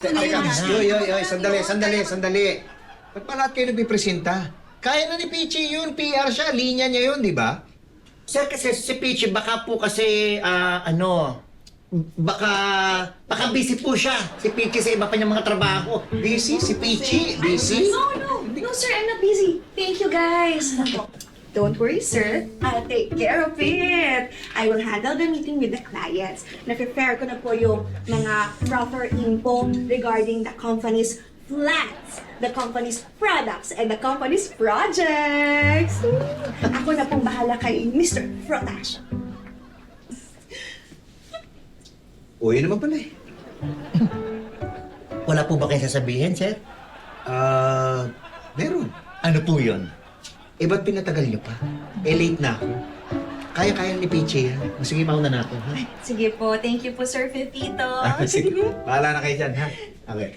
Teka, sandali. Ba't pa lahat kayo nagpipresenta? Kaya na ni Peachy yun, PR siya, linya niya yun, di ba? Sir, kasi si Peachy, baka po kasi, baka busy po siya. Si Peachy sa iba pa niyang mga trabaho. Busy? Si Peachy? Busy? No, sir, I'm not busy. Thank you, guys. Don't worry, sir. I'll take care of it. I will handle the meeting with the clients. Na-prepare ko na po yung mga proper info regarding the company's plans, the company's products, and the company's projects. Ako na pong bahala kay Mr. Frotash. O, yun naman pala eh. Wala po ba kayong sasabihin, sir? Meron. Ano po yun? Eh, ba't pinatagal niyo pa? Eh, late na ako. Kaya ni Peachy yan. Sige, mauna na ako, ha? Sige po. Thank you po, Sir Pepito. Sige. Bahala na kayo dyan, ha? Okay.